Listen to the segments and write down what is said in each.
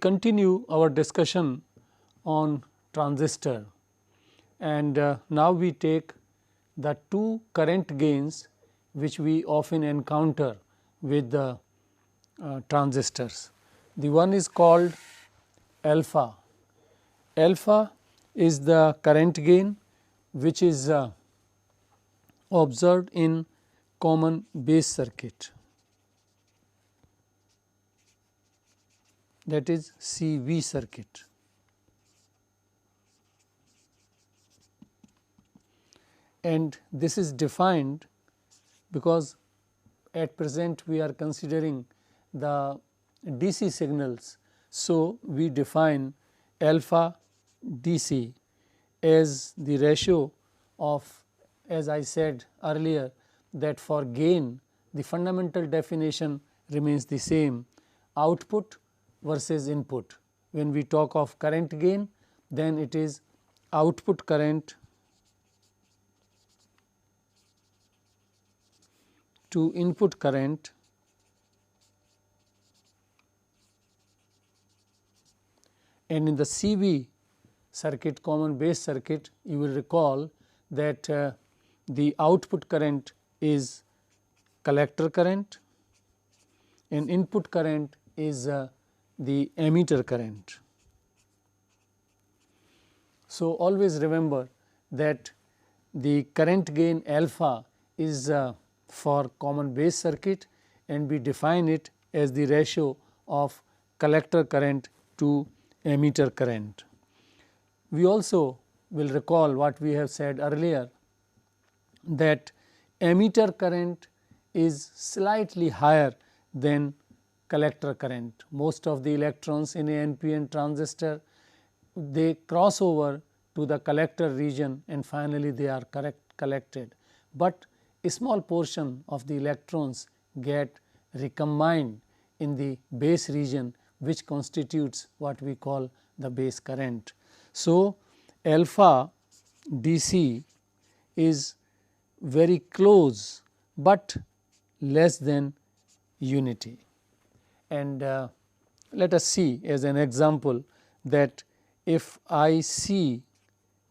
continue our discussion on transistor, and now we take the two current gains which we often encounter with the transistors. The one is called alpha. Alpha is the current gain which is observed in common base circuit, that is CV circuit. And this is defined because at present we are considering the DC signals. So, we define alpha DC as the ratio of, as I said earlier, that for gain the fundamental definition remains the same, output versus input. When we talk of current gain, then it is output current to input current and in the CV circuit, common base circuit, you will recall that the output current is collector current and input current is the emitter current. So, always remember that the current gain alpha is for common base circuit and we define it as the ratio of collector current to emitter current. We also will recall what we have said earlier, that emitter current is slightly higher than collector current. Most of the electrons in a NPN transistor, they cross over to the collector region and finally they are collected, but a small portion of the electrons get recombined in the base region, which constitutes what we call the base current. So, alpha DC is very close, but less than unity. And let us see as an example that if I see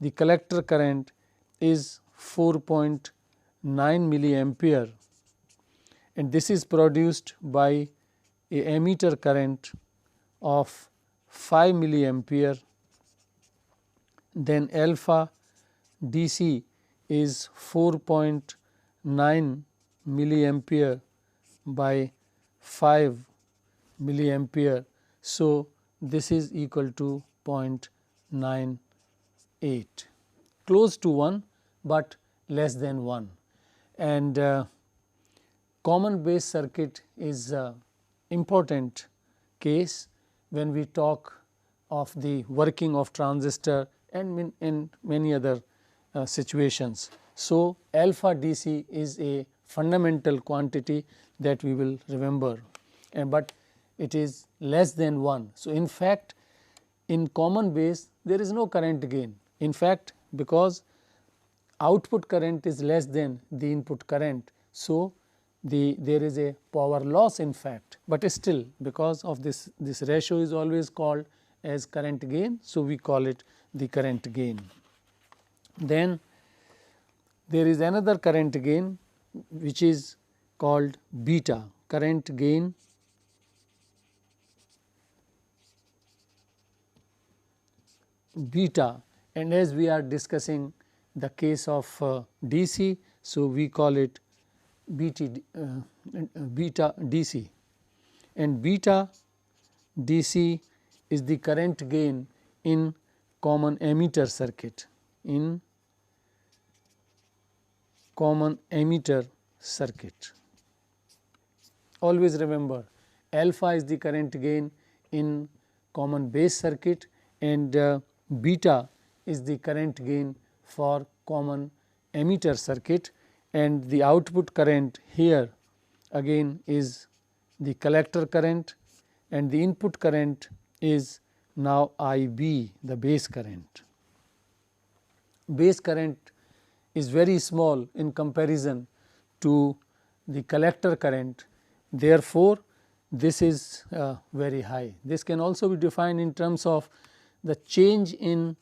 the collector current is 4.9 milliampere and this is produced by a emitter current of 5 milliampere, then alpha DC is 4.9 milliampere by 5 milliampere. So, this is equal to 0.98, close to 1, but less than 1. And common base circuit is important case when we talk of the working of transistor and in many other situations. So, alpha DC is a fundamental quantity that we will remember, but it is less than 1. So, in fact, in common base there is no current gain. In fact, because output current is less than the input current. So, there is a power loss in fact, but still because of this ratio is always called as current gain. So, we call it the current gain. Then there is another current gain which is called beta, current gain beta, and as we are discussing the case of DC. So, we call it beta DC, and beta DC is the current gain in common emitter circuit, Always remember alpha is the current gain in common base circuit and beta is the current gain for common emitter circuit, and the output current here again is the collector current and the input current is now IB, the base current. Base current is very small in comparison to the collector current. Therefore, this is very high. This can also be defined in terms of the change in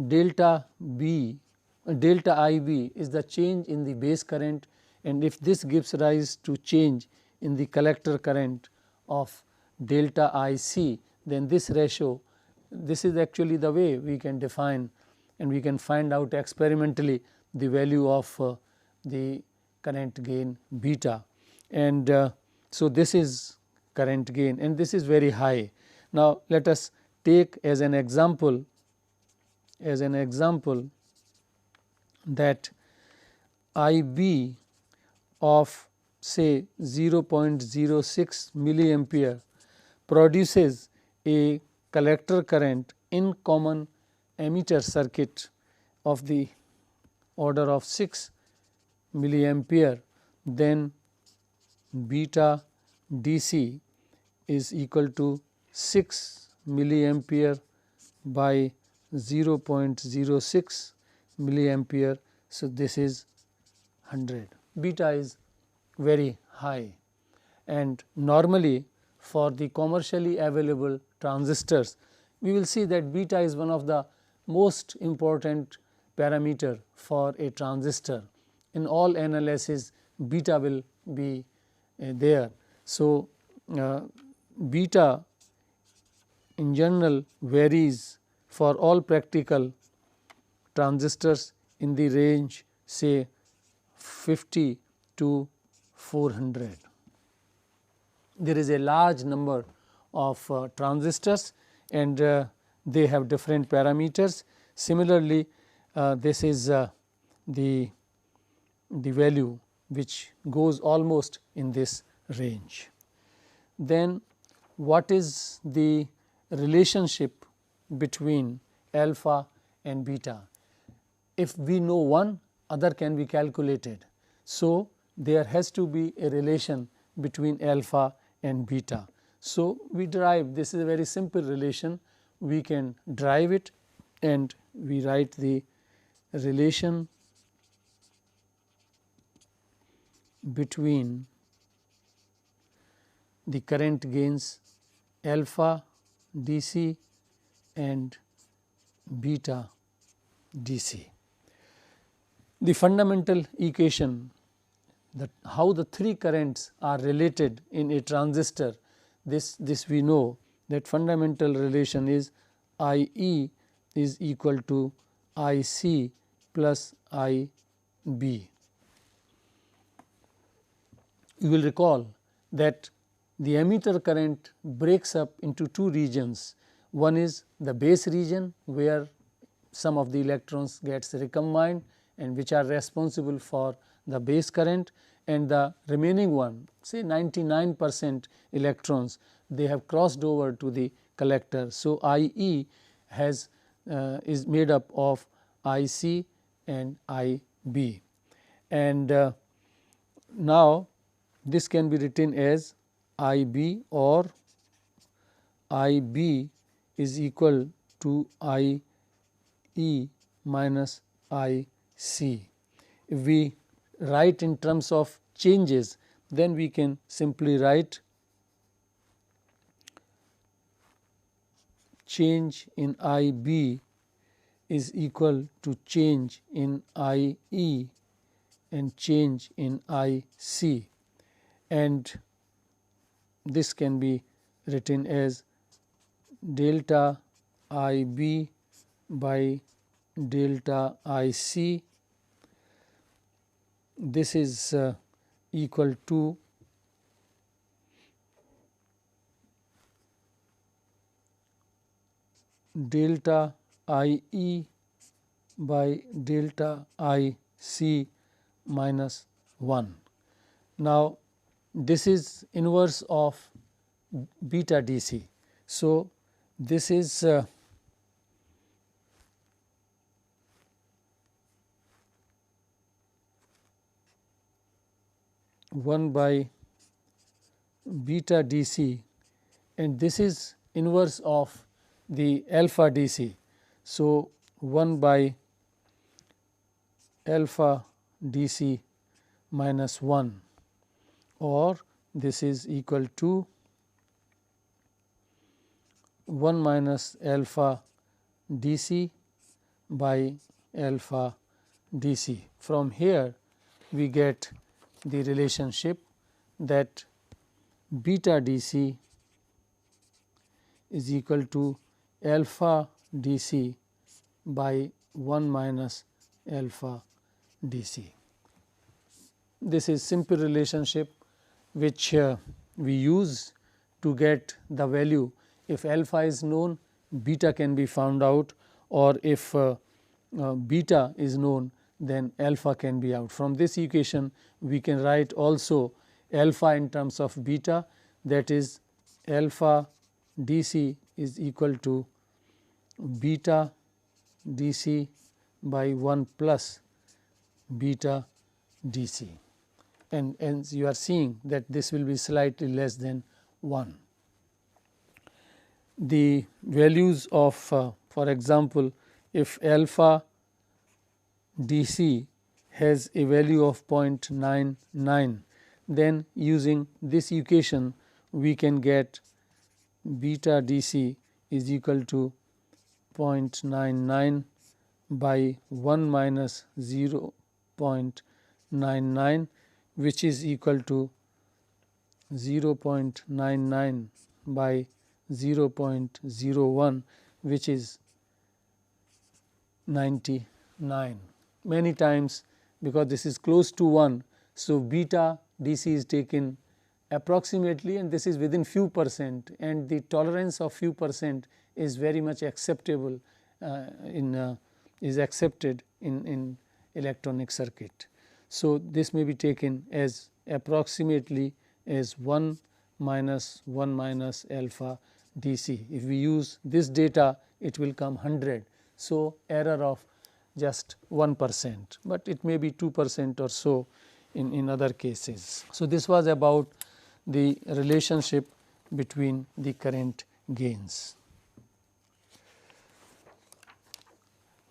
delta B, delta I B is the change in the base current, and if this gives rise to change in the collector current of delta I C, then this ratio, this is actually the way we can define and we can find out experimentally the value of the current gain beta. And so, this is current gain and this is very high. Now, let us take as an example that I B of say 0.06 milliampere produces a collector current in common emitter circuit of the order of 6 milliampere, then beta DC is equal to 6 milliampere by 0.06 milliampere. So, this is 100. Beta is very high, and normally for the commercially available transistors, we will see that beta is one of the most important parameter for a transistor. In all analysis, beta will be there. So, beta in general varies for all practical transistors in the range say 50 to 400. There is a large number of transistors and they have different parameters. Similarly, this is the value which goes almost in this range. Then what is the relationship between alpha and beta? If we know one, other can be calculated. So, there has to be a relation between alpha and beta. So, we derive, this is a very simple relation, we can derive it and we write the relation between the current gains alpha DC and beta DC. The fundamental equation, that how the three currents are related in a transistor, this we know that fundamental relation is I E is equal to I C plus I B. You will recall that the emitter current breaks up into two regions. One is the base region where some of the electrons gets recombined and which are responsible for the base current, and the remaining one, say 99% electrons, they have crossed over to the collector. So, I E has is made up of I C and I B, and now this can be written as I B, or I B is equal to I E minus I C. If we write in terms of changes, then we can simply write change in I B is equal to change in I E and change in I C, and this can be written as delta I B by delta I C. This is equal to delta I E by delta I C minus 1. Now, this is inverse of beta DC. So, this is 1 by beta DC, and this is inverse of the alpha DC. So, 1 by alpha DC minus 1, or this is equal to 1 minus alpha dc by alpha dc. From here we get the relationship that beta dc is equal to alpha dc by 1 minus alpha dc. This is simple relationship which we use to get the value. If alpha is known, beta can be found out, or if beta is known, then alpha can be out. From this equation we can write also alpha in terms of beta, that is alpha dc is equal to beta dc by 1 plus beta dc, and hence you are seeing that this will be slightly less than 1. The values of for example, if alpha dc has a value of 0.99, then using this equation we can get beta dc is equal to 0.99 by 1 minus 0.99, which is equal to 0.99 by 0.01, which is 99. Many times, because this is close to 1, so beta dc is taken approximately, and this is within few percent, and the tolerance of few percent is very much acceptable is accepted in electronic circuit. So, this may be taken as approximately as 1 minus 1 minus alpha dc. If we use this data, it will come 100. So, error of just 1%, but it may be 2% or so in other cases. So, this was about the relationship between the current gains.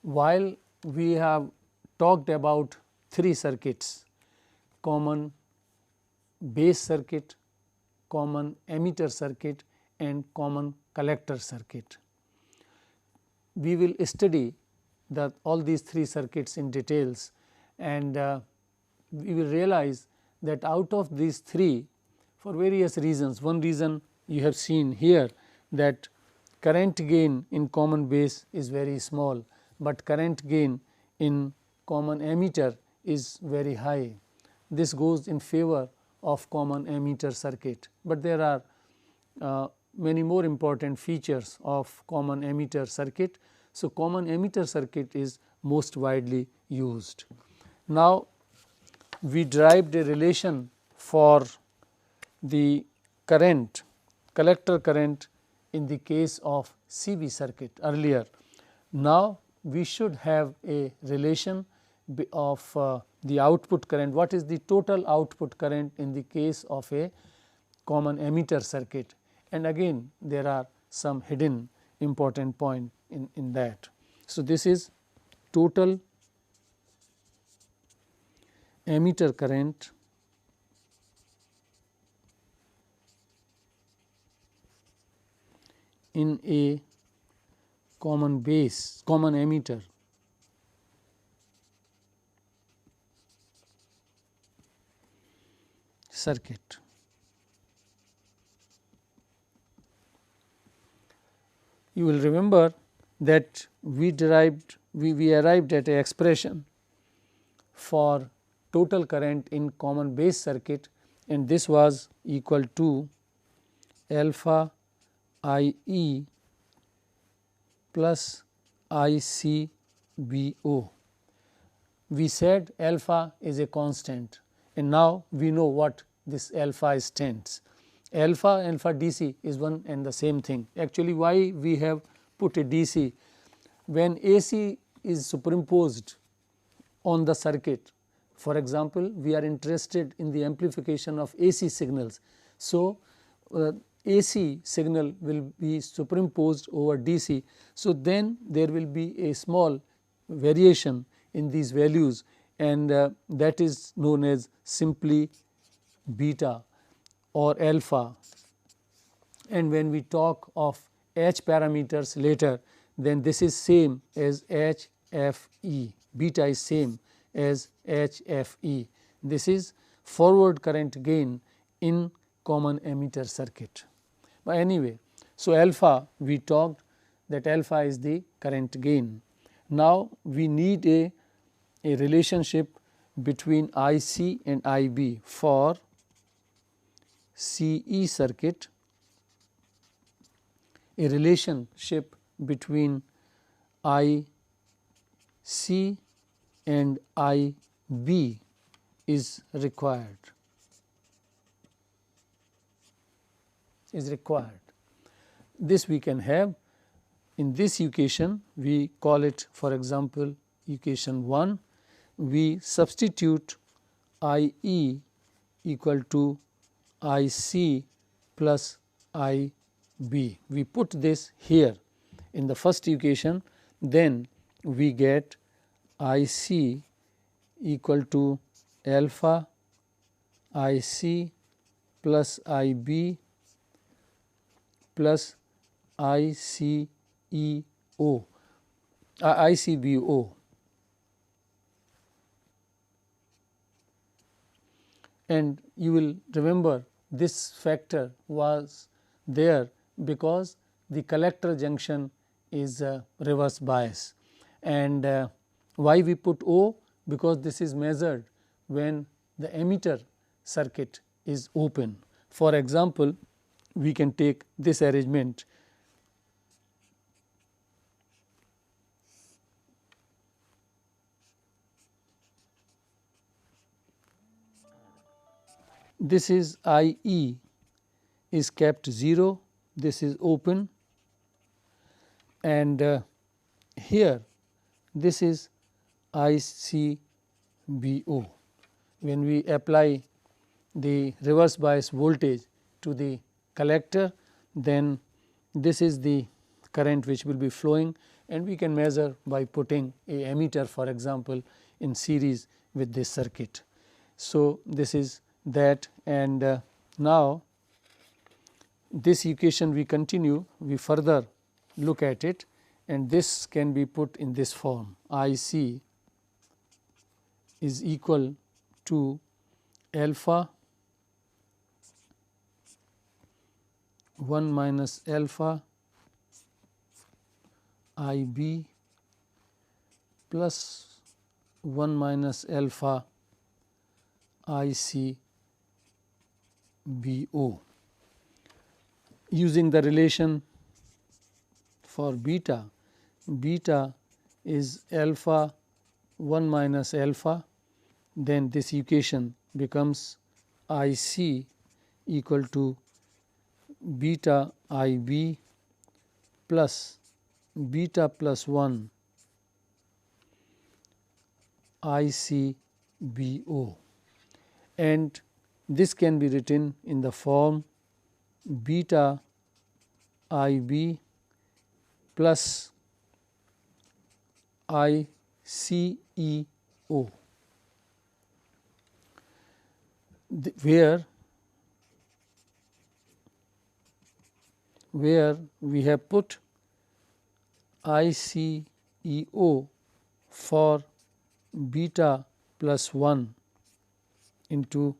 While we have talked about 3 circuits, common base circuit, common emitter circuit and common collector circuit, we will study all these 3 circuits in details, and we will realize that out of these 3, for various reasons, one reason you have seen here, that current gain in common base is very small, but current gain in common emitter is very high. This goes in favor of common emitter circuit, but there are many more important features of common emitter circuit. So, common emitter circuit is most widely used. Now, we derived a relation for the current, collector current in the case of CV circuit earlier. Now, we should have a relation of the output current, what is the total output current in the case of a common emitter circuit, and again there are some hidden important point in that. So, this is total emitter current in a common base, common emitter circuit. You will remember that we arrived at an expression for total current in common base circuit, and this was equal to alpha I e plus I c b o. We said alpha is a constant, and now we know what this alpha stands. Alpha DC is one and the same thing. Actually, why we have put a DC? When AC is superimposed on the circuit, for example, we are interested in the amplification of AC signals. So, AC signal will be superimposed over DC. So, then there will be a small variation in these values, and that is known as simply beta. or alpha, and when we talk of H parameters later, then this is same as HFE, beta is same as HFE. This is forward current gain in common emitter circuit. But anyway, so alpha we talked that alpha is the current gain. Now we need a relationship between IC and IB for CE circuit, a relationship between IC and IB is required. This we can have in this equation. We call it, for example, equation 1. We substitute IE equal to IC plus IB. We put this here in the first equation, then we get IC equal to alpha IC plus IB plus ICBO. And you will remember this factor was there because the collector junction is reverse bias. And why we put O? Because this is measured when the emitter circuit is open. For example, we can take this arrangement. This is IE is kept 0, this is open, and here this is ICBO. When we apply the reverse bias voltage to the collector, then this is the current which will be flowing, and we can measure by putting a emitter, for example, in series with this circuit. So, this is that, and now this equation we continue, we further look at it, and this can be put in this form. IC is equal to alpha 1 minus alpha IB plus 1 minus alpha ICBO. Using the relation for beta, beta is alpha 1 minus alpha, then this equation becomes IC equal to beta IB plus beta plus 1 ICBO, and this can be written in the form beta IB plus ICEO, where we have put ICEO for beta plus 1 into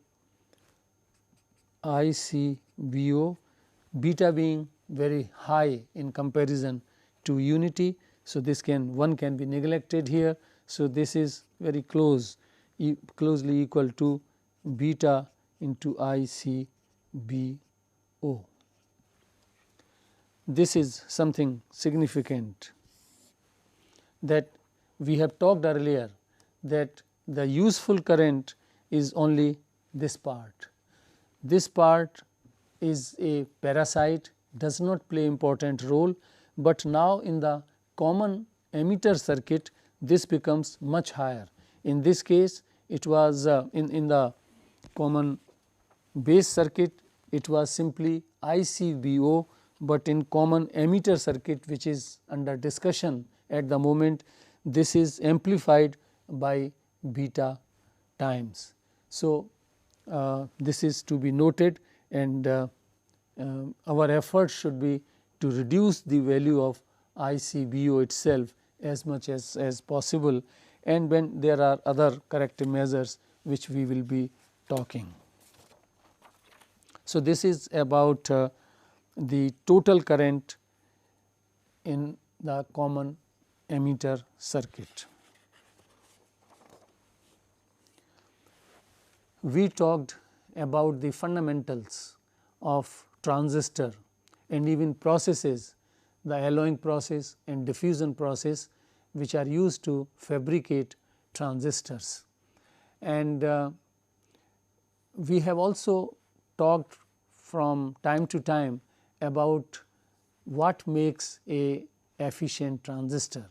ICBO, beta being very high in comparison to unity. So, this one can be neglected here. So, this is very closely equal to beta into ICBO. This is something significant that we have talked earlier, that the useful current is only this part. This part is a parasite, does not play important role, but now in the common emitter circuit this becomes much higher. In this case it was in the common base circuit it was simply ICBO, but in common emitter circuit which is under discussion at the moment, this is amplified by beta times. So, this is to be noted, and our effort should be to reduce the value of ICBO itself as much as possible, and when there are other corrective measures which we will be talking. So, this is about the total current in the common emitter circuit. We talked about the fundamentals of transistor and even processes, the alloying process and diffusion process, which are used to fabricate transistors. And we have also talked from time to time about what makes a efficient transistor.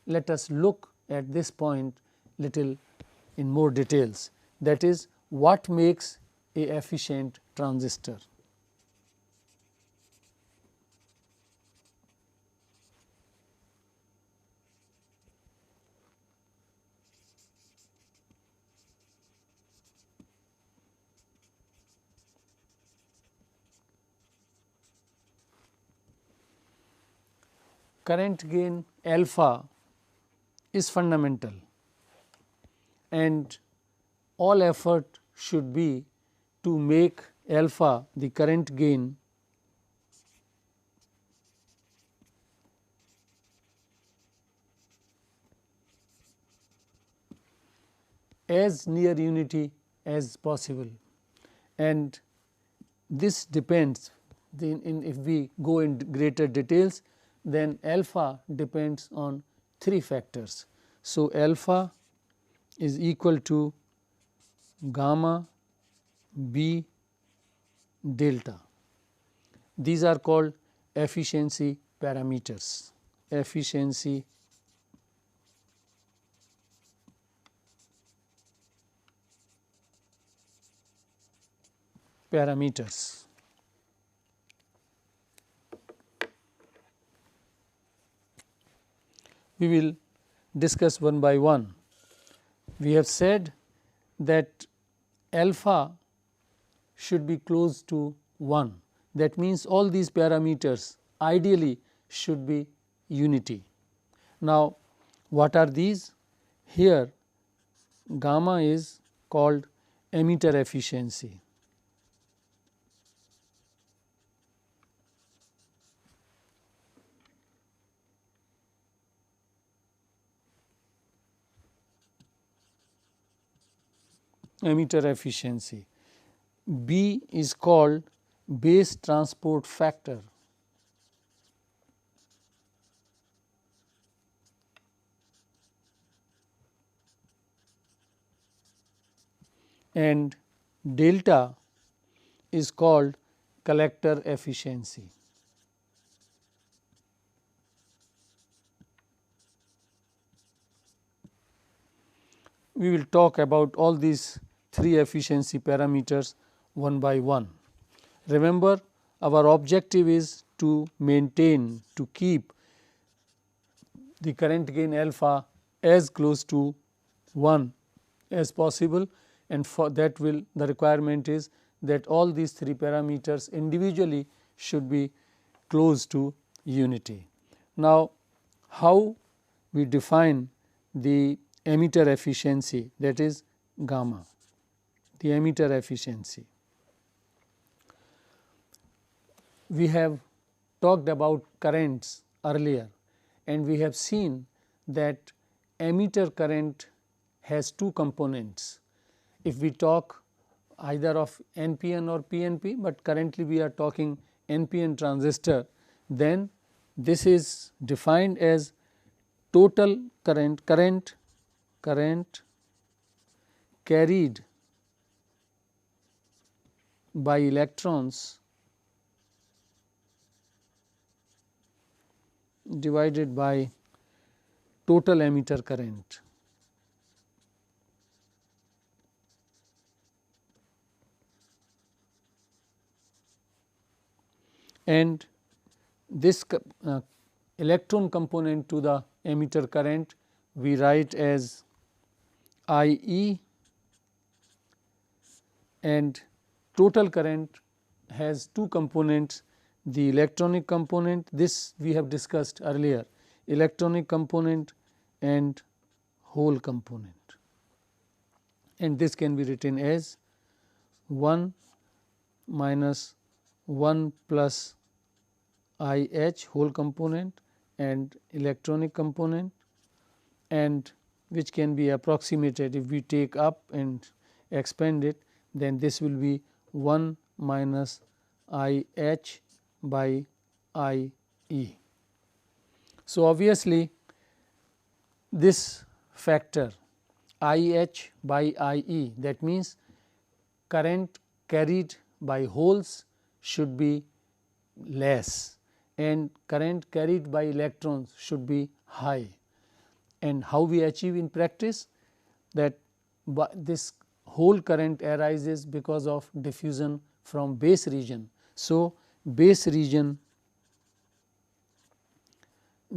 Let us look at this point little in more details, that is, what makes a efficient transistor. Current gain alpha is fundamental, and all effort should be to make alpha, the current gain, as near unity as possible. And this depends, if we go in greater details, then alpha depends on 3 factors. So, alpha is equal to gamma b delta. These are called efficiency parameters. Efficiency parameters. We will discuss one by one. We have said that alpha should be close to 1. That means, all these parameters ideally should be unity. Now, what are these? Here gamma is called emitter efficiency. Emitter efficiency. B is called base transport factor. And delta is called collector efficiency. We will talk about all these 3 efficiency parameters one by one. Remember, our objective is to maintain, to keep the current gain alpha as close to 1 as possible, and for that the requirement is that all these 3 parameters individually should be close to unity. Now, how we define the emitter efficiency, that is gamma, the emitter efficiency. We have talked about currents earlier, and we have seen that emitter current has 2 components. If we talk either of NPN or PNP, but currently we are talking NPN transistor, then this is defined as total current carried by electrons divided by total emitter current. And this electron component to the emitter current we write as I e, and total current has two components, the electronic component, this we have discussed earlier, electronic component and hole component, and this can be written as 1 minus 1 plus I h hole component and electronic component, and which can be approximated if we take up and expand it, then this will be 1 minus I h by I e. So, obviously, this factor I h by I e, that means current carried by holes should be less and current carried by electrons should be high. And how we achieve in practice that this whole current arises because of diffusion from base region. So, base region,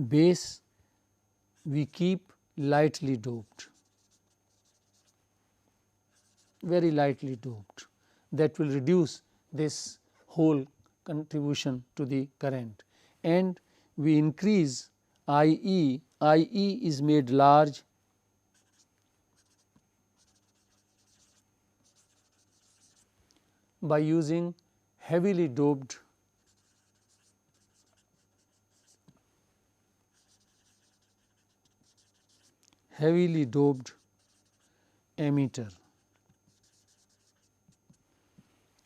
base we keep lightly doped, very lightly doped, that will reduce this whole contribution to the current, and we increase I e is made large by using heavily doped emitter.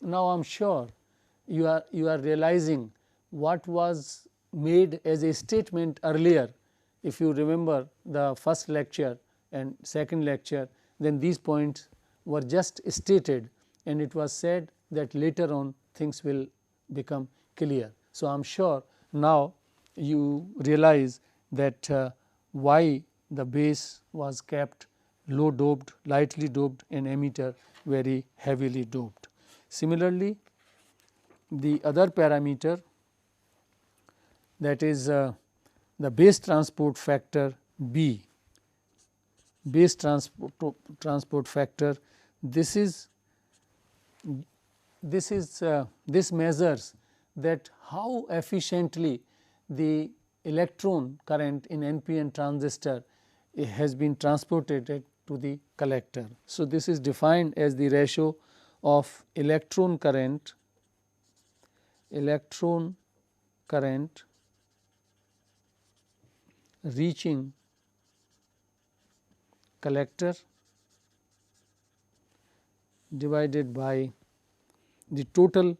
Now, I am sure you are realizing what was made as a statement earlier. If you remember the first lecture and second lecture, then these points were just stated and it was said that later on things will become clear. So, I am sure now you realize that why the base was kept low doped, lightly doped, and emitter very heavily doped. Similarly, the other parameter, that is the base transport factor B, base transport factor, this measures that how efficiently the electron current in NPN transistor has been transported to the collector. So, this is defined as the ratio of electron current reaching collector divided by the total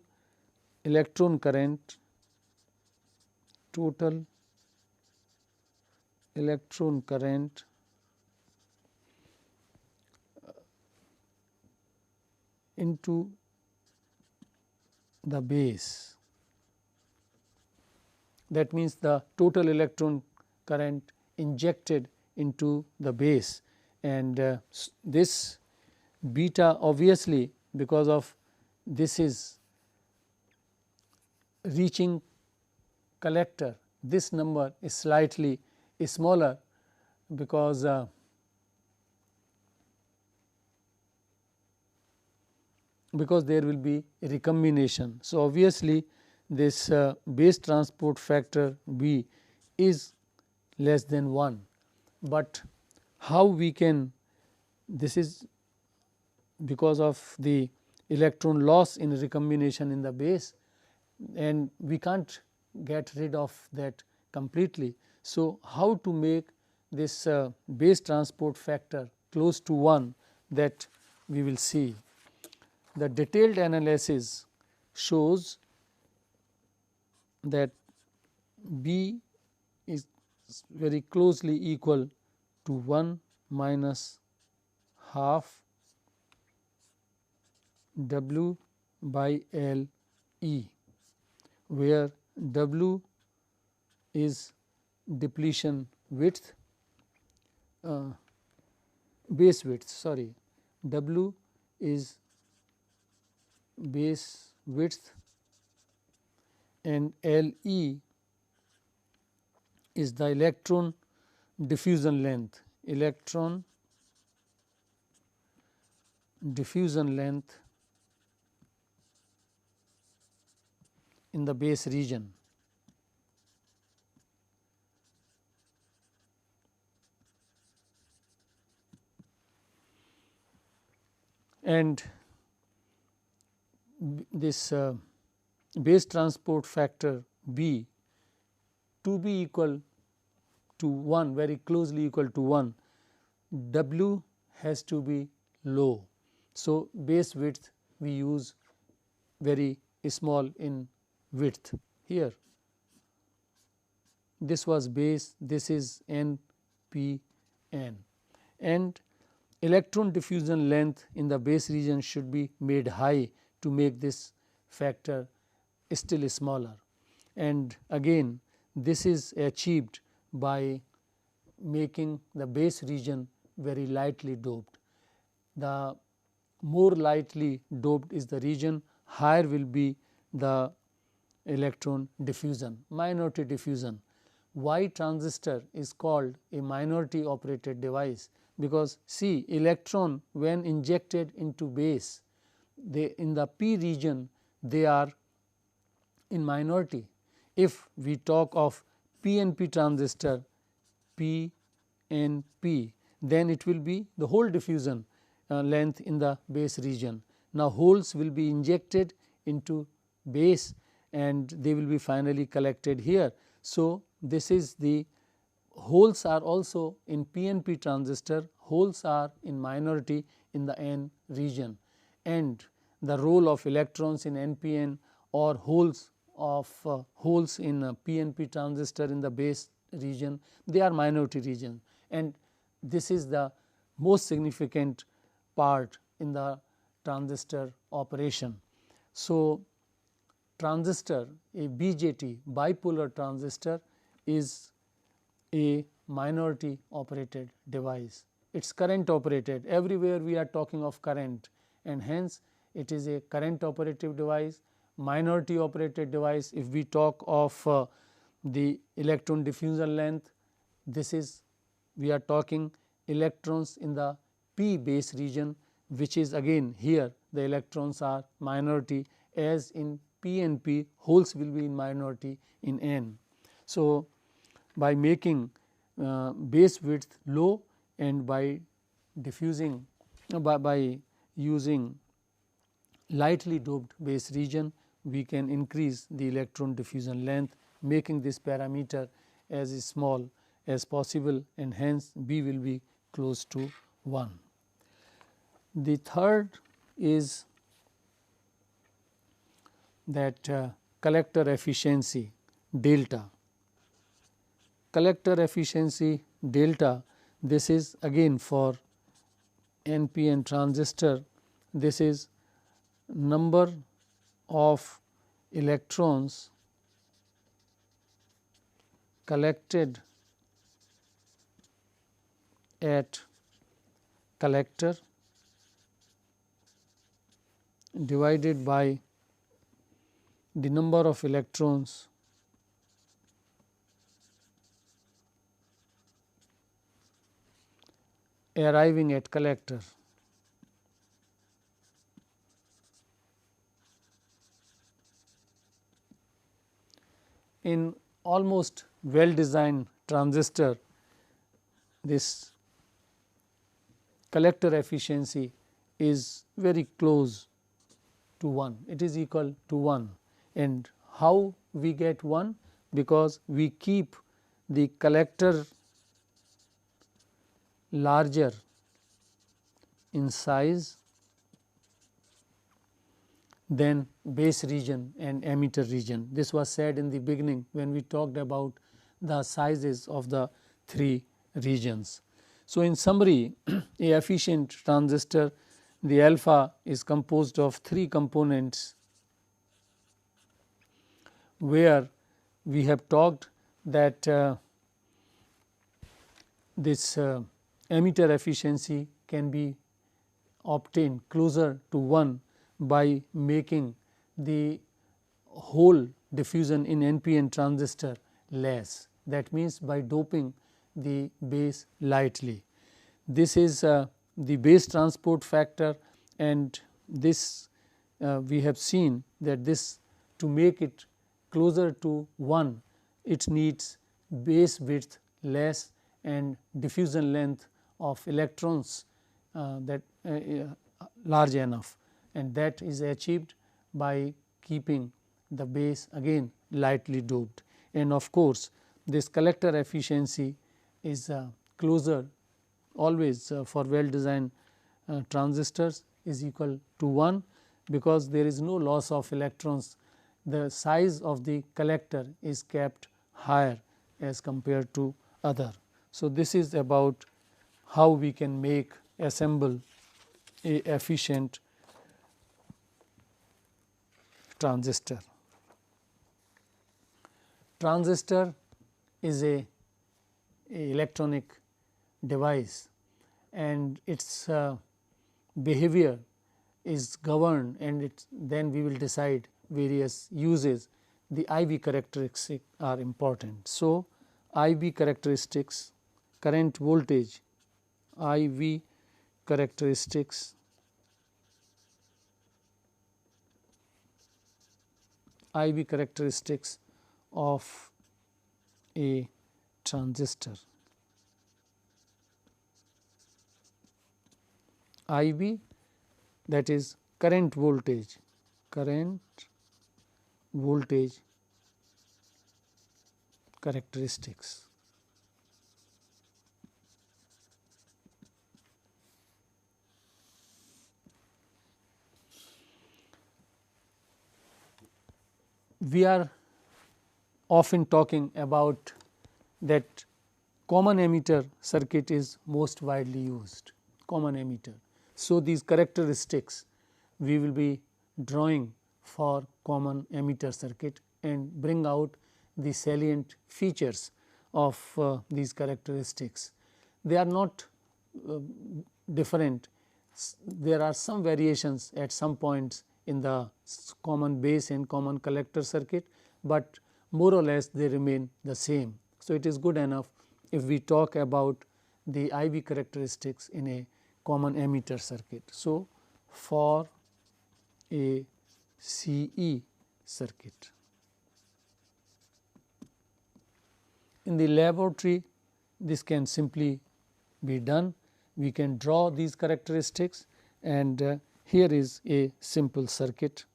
electron current into the base. That means, the total electron current injected into the base, and this beta, obviously, because of this is reaching collector, this number is slightly smaller because there will be a recombination. So, obviously, this base transport factor B is less than 1, but how we can, this is because of the electron loss in recombination in the base, and we can't get rid of that completely. So, how to make this base transport factor close to 1, that we will see. The detailed analysis shows that B is very closely equal to 1 minus half W by L E, where W is depletion width, base width, sorry, W is base width and L E is the electron diffusion length, in the base region. And this base transport factor B to be equal to 1, very closely equal to 1, W has to be low. So, base width we use very small in width here. This was base, this is N P N, and electron diffusion length in the base region should be made high to make this factor still smaller. And again this is achieved by making the base region very lightly doped. The more lightly doped is the region, higher will be the electron diffusion, minority diffusion. Why transistor is called a minority operated device? Because see, electron when injected into base, they in the p region they are in minority. If we talk of PNP transistor, PNP, then it will be the whole diffusion length in the base region. Now, holes will be injected into base and they will be finally collected here. So, this is the holes are also in PNP transistor, holes are in minority in the N region, and the role of electrons in NPN or holes of holes in PNP transistor in the base region, they are minority region, and this is the most significant part in the transistor operation. So, transistor, a BJT, bipolar transistor, is a minority operated device. It is current operated, everywhere we are talking of current, and hence it is a current operative device. Minority operated device, if we talk of the electron diffusion length, this is we are talking electrons in the p base region, which is again here the electrons are minority, as in P and P holes will be in minority in N. So, by making base width low and by diffusing by using lightly doped base region, we can increase the electron diffusion length, making this parameter as small as possible, and hence B will be close to 1. The third is that collector efficiency delta. Collector efficiency delta, this is again for NPN transistor, this is number of electrons collected at collector divided by the number of electrons arriving at collector. In almost well designed transistor, this collector efficiency is very close to 1, it is equal to 1. And how we get 1? Because we keep the collector larger in size than base region and emitter region. This was said in the beginning when we talked about the sizes of the 3 regions. So, in summary, a efficient transistor, the alpha is composed of 3 components, where we have talked that this emitter efficiency can be obtained closer to 1 by making the hole diffusion in NPN transistor less, that means by doping the base lightly. This is the base transport factor, and this we have seen that this to make it closer to 1, it needs base width less and diffusion length of electrons that large enough, and that is achieved by keeping the base again lightly doped. And of course, this collector efficiency is closer always for well designed transistors is equal to 1, because there is no loss of electrons. The size of the collector is kept higher as compared to other. So, this is about how we can assemble a efficient transistor. Transistor is a electronic device, and its behavior is governed, and then we will decide various uses. The IV characteristics are important. So, IV characteristics, current voltage, IV characteristics, IV characteristics of a transistor. IV, that is current voltage characteristics. We are often talking about that common emitter circuit is most widely used, common emitter. So, these characteristics we will be drawing for common emitter circuit and bring out the salient features of these characteristics. They are not different. There are some variations at some points in the common base and common collector circuit, but more or less they remain the same. So, it is good enough if we talk about the IV characteristics in a common emitter circuit. So, for a CE circuit, in the laboratory this can simply be done. We can draw these characteristics, and here is a simple circuit.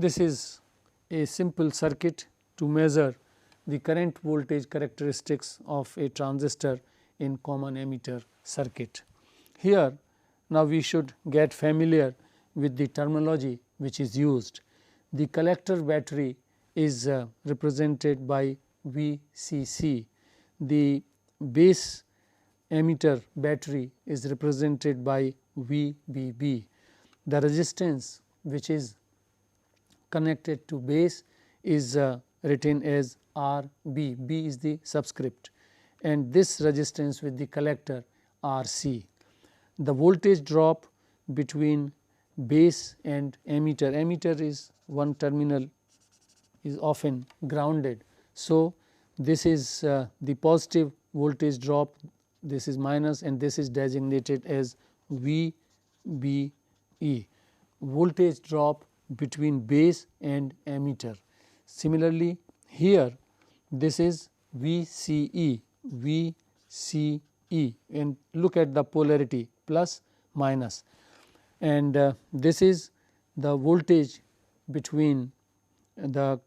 This is a simple circuit to measure the current voltage characteristics of a transistor in common emitter circuit. Here now we should get familiar with the terminology which is used. The collector battery is represented by VCC. The base emitter battery is represented by VBB. The resistance which is connected to base is written as RB, B is the subscript, and this resistance with the collector RC. The voltage drop between base and emitter, emitter is one terminal is often grounded. So, this is the positive voltage drop, this is minus, and this is designated as VBE, voltage drop between base and emitter. Similarly, here this is VCE, and look at the polarity plus minus, and this is the voltage between the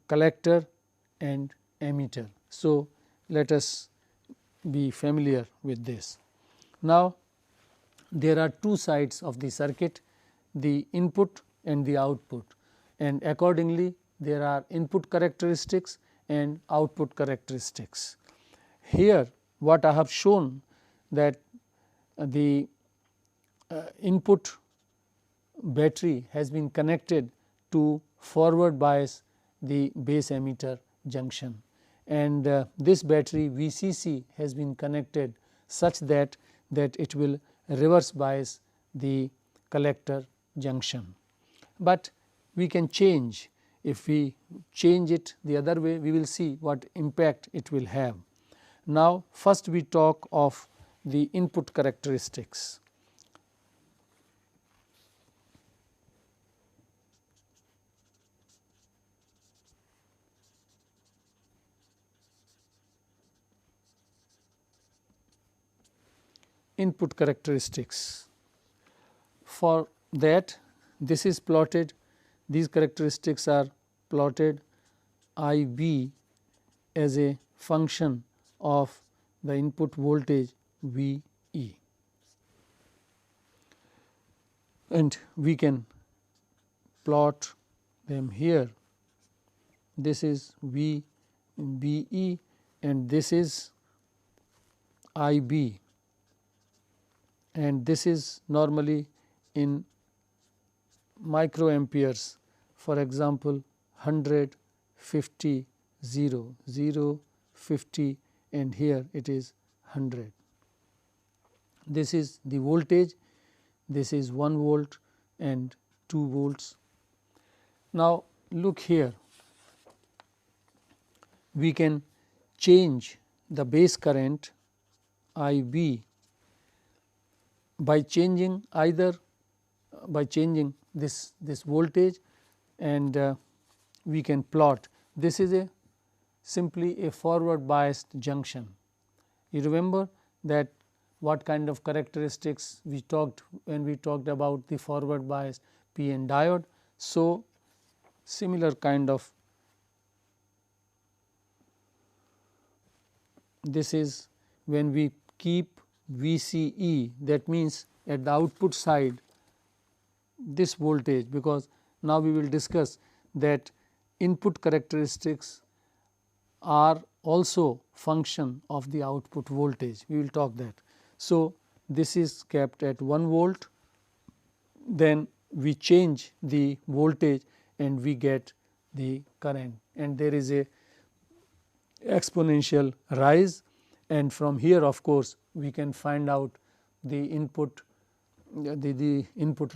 collector and emitter. So, let us be familiar with this. Now, there are two sides of the circuit, the input and the output, and accordingly there are input characteristics and output characteristics. Here what I have shown, that the input battery has been connected to forward bias the base emitter junction, and this battery VCC has been connected such that it will reverse bias the collector junction. But we can change, if we change it the other way, we will see what impact it will have. Now, first we talk of the input characteristics. Input characteristics. For that, this is plotted, these characteristics are plotted I b as a function of the input voltage V e, and we can plot them here. This is V B e and this is I b, and this is normally in microamperes, for example 100, 50, 0, 0, 50, and here it is 100. This is the voltage, this is 1 volt and 2 volts. Now, look here, we can change the base current I b by changing either by changing this voltage, and we can plot. This is a simply a forward biased junction. You remember that what kind of characteristics we talked when we talked about the forward bias PN diode. So, similar kind of, this is when we keep VCE, that means at the output side this voltage, because now we will discuss that input characteristics are also function of the output voltage, we will talk that. So, this is kept at 1 volt, then we change the voltage and we get the current, and there is a exponential rise, and from here of course we can find out the input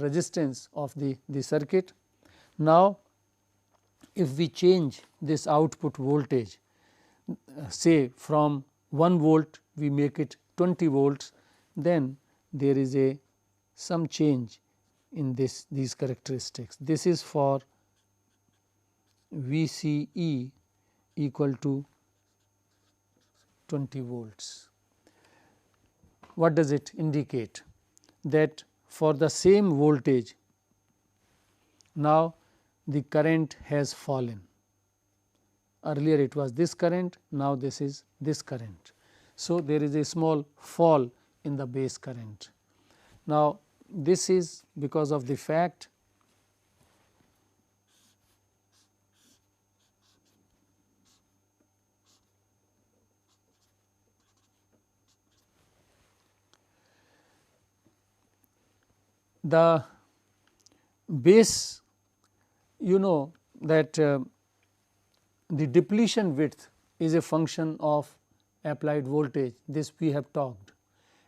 resistance of the circuit. Now, if we change this output voltage, say from 1 volt we make it 20 volts, then there is a some change in these characteristics. This is for VCE equal to 20 volts. What does it indicate? That for the same voltage, now the current has fallen. Earlier it was this current, now this is this current. So, there is a small fall in the base current. Now, this is because of the fact the base, you know that the depletion width is a function of applied voltage, this we have talked,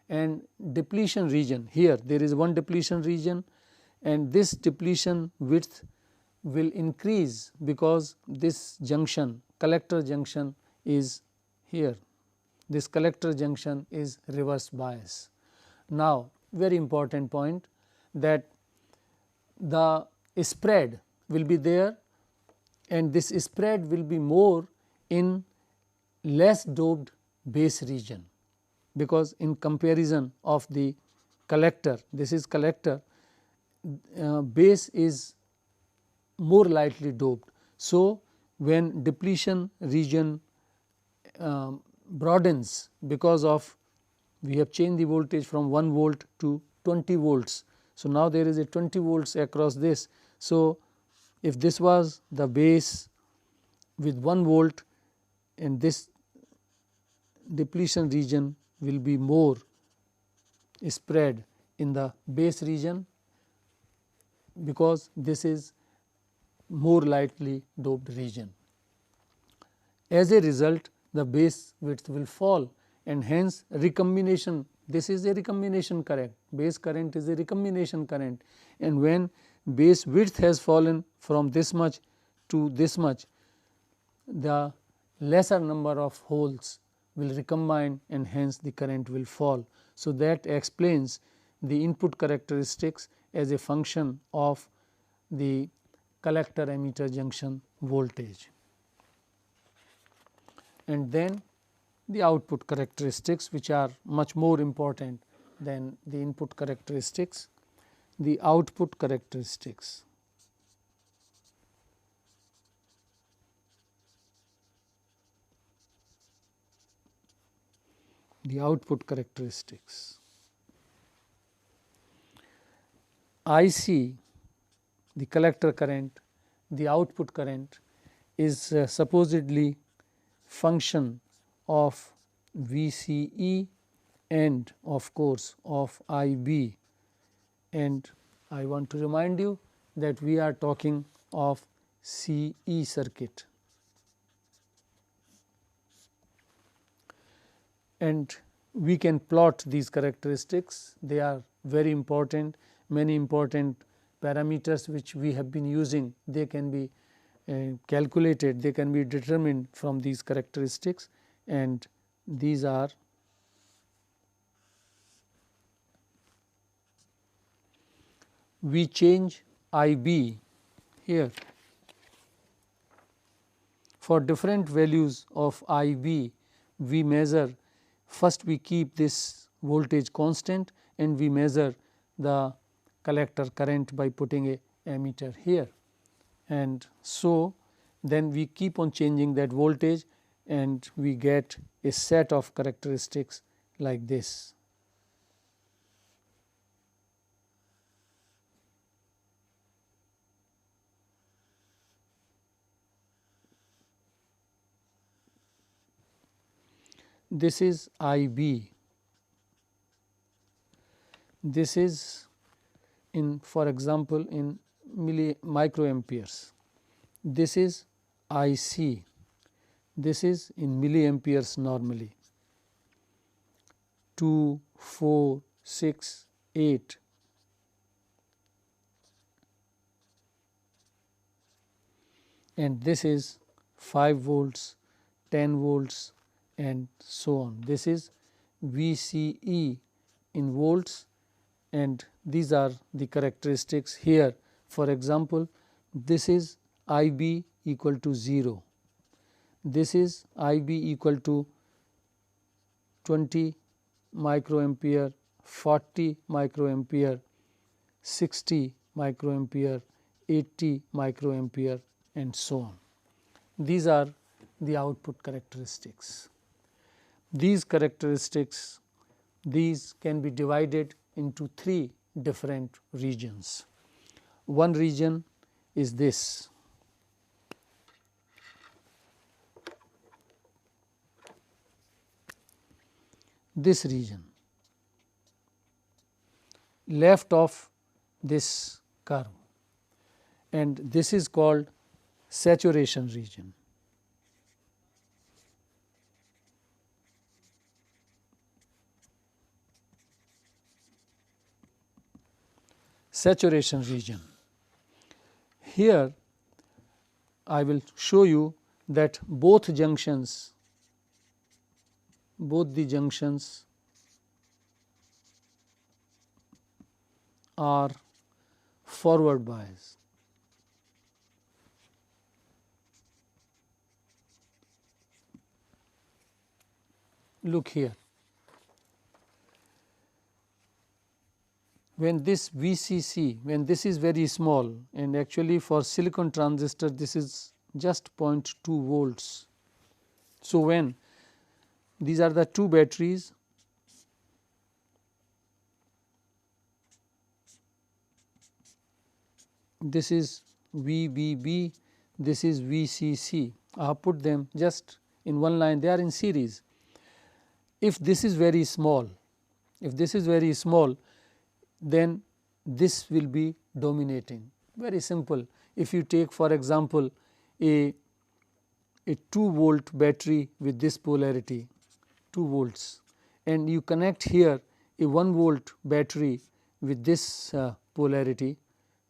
and depletion region, here there is one depletion region and this depletion width will increase because this junction, collector junction is here, this collector junction is reverse bias. Now, very important point, that the spread will be there and this spread will be more in less doped base region, because in comparison of the collector, this is collector, base is more lightly doped. So, when depletion region broadens because of we have changed the voltage from 1 volt to 20 volts. So, now there is a 20 volts across this. So, if this was the base with 1 volt and this depletion region will be more spread in the base region, because this is more lightly doped region. As a result, the base width will fall, and hence recombination, this is a recombination current, base current is a recombination current, and when base width has fallen from this much to this much, the lesser number of holes will recombine and hence the current will fall. So, that explains the input characteristics as a function of the collector emitter junction voltage. And then the output characteristics, which are much more important than the input characteristics. The output characteristics. The output characteristics. IC, the collector current, the output current is supposedly function of VCE and of course of IB, and I want to remind you that we are talking of CE circuit. And we can plot these characteristics, they are very important, many important parameters which we have been using, they can be calculated, they can be determined from these characteristics, and these are we change IB here for different values of IB. We measure, first we keep this voltage constant and we measure the collector current by putting a ammeter here, and so then we keep on changing that voltage and we get a set of characteristics like this. This is IB, this is in, for example, in microamperes, this is IC, this is in milliamperes normally, 2, 4, 6, 8. And this is 5 volts, 10 volts and so on. This is VCE in volts, and these are the characteristics here. For example, this is IB equal to 0, this is IB equal to 20 microampere, 40 microampere, 60 microampere, 80 microampere and so on. These are the output characteristics. These characteristics, these can be divided into 3 different regions. One region is this, this region left of this curve, and this is called saturation region. Saturation region. Here I will show you that both junctions, both the junctions are forward bias. Look here, when this VCC, when this is very small, and actually for silicon transistor this is just 0.2 volts. So, when these are the 2 batteries, this is VBB, this is VCC, I have put them just in one line, they are in series. If this is very small, if this is very small, then this will be dominating. Very simple. If you take for example a 2 volt battery with this polarity 2 volts, and you connect here a 1 volt battery with this polarity,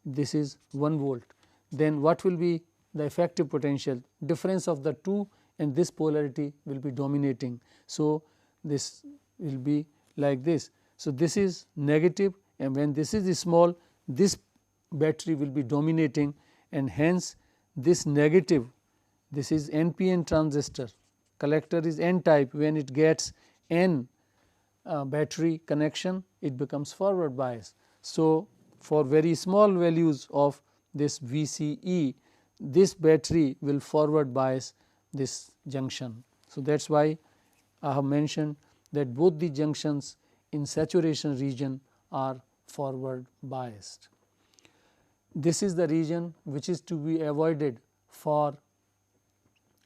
this is 1 volt, then what will be the effective potential? Difference of the 2 and this polarity will be dominating. So, this will be like this. So, this is negative, and when this is small, this battery will be dominating, and hence this negative, this is NPN transistor, collector is N type. When it gets N battery connection, it becomes forward bias. So, for very small values of this VCE, this battery will forward bias this junction. So, that is why I have mentioned that both the junctions in saturation region are forward biased. This is the region which is to be avoided for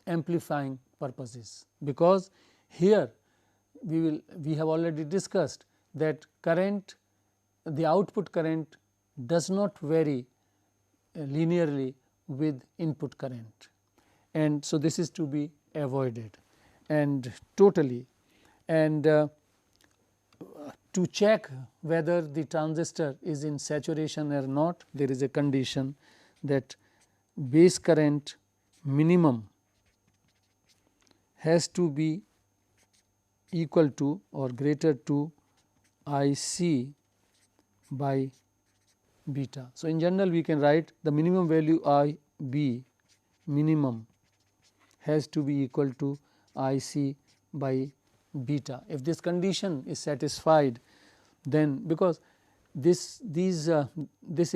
amplifying purposes, because here we have already discussed that current, the output current does not vary linearly with input current, and so this is to be avoided and totally. And to check whether the transistor is in saturation or not, there is a condition that base current minimum has to be equal to or greater to I c by beta. So, in general we can write the minimum value I b minimum has to be equal to I c by beta. If this condition is satisfied, then because this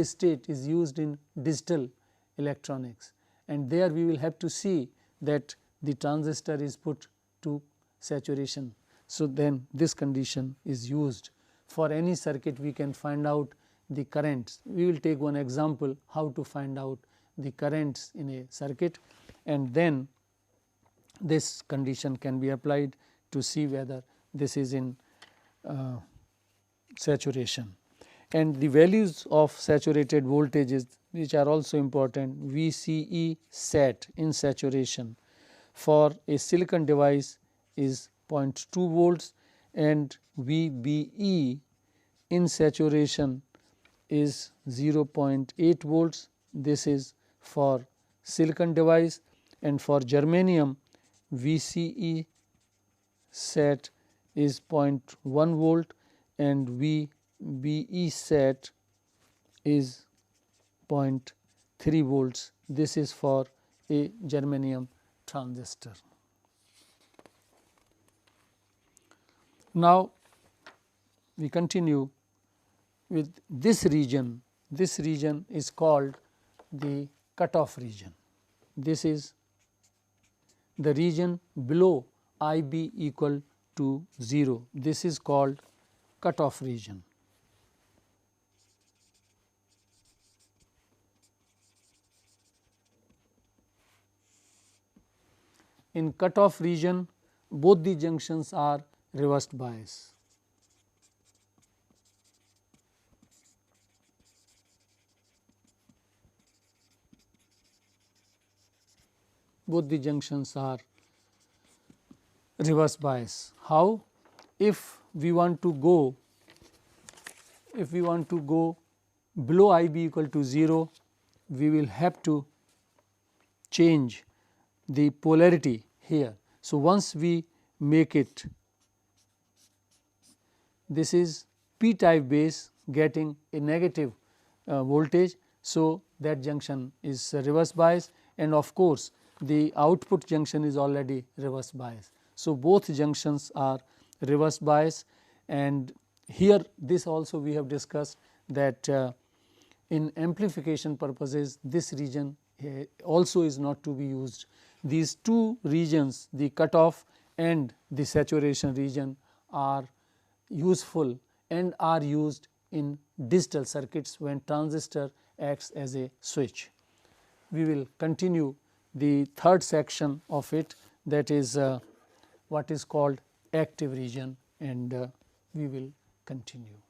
state is used in digital electronics, and there we will have to see that the transistor is put to saturation. So, then this condition is used. For any circuit we can find out the currents. We will take one example how to find out the currents in a circuit, and then this condition can be applied to see whether this is in saturation. And the values of saturated voltages, which are also important, VCE sat in saturation for a silicon device is 0.2 volts, and VBE in saturation is 0.8 volts. This is for silicon device, and for germanium VCE sat is 0.1 volt and VBE sat is 0.3 volts. This is for a germanium transistor. Now, we continue with this region. This region is called the cutoff region. This is the region below IB equal to 0. This is called cutoff region. In cutoff region, both the junctions are reversed bias. Both the junctions are reverse bias. How? If we want to go below IB equal to 0, we will have to change the polarity here. So, once we make it, this is p type base getting a negative voltage. So, that junction is reverse bias, and of course, the output junction is already reverse bias. So, both junctions are reverse bias, and here this also we have discussed that in amplification purposes this region also is not to be used. These two regions, the cutoff and the saturation region, are useful and are used in digital circuits when transistor acts as a switch. We will continue the third section of it, that is what is called active region, and we will continue.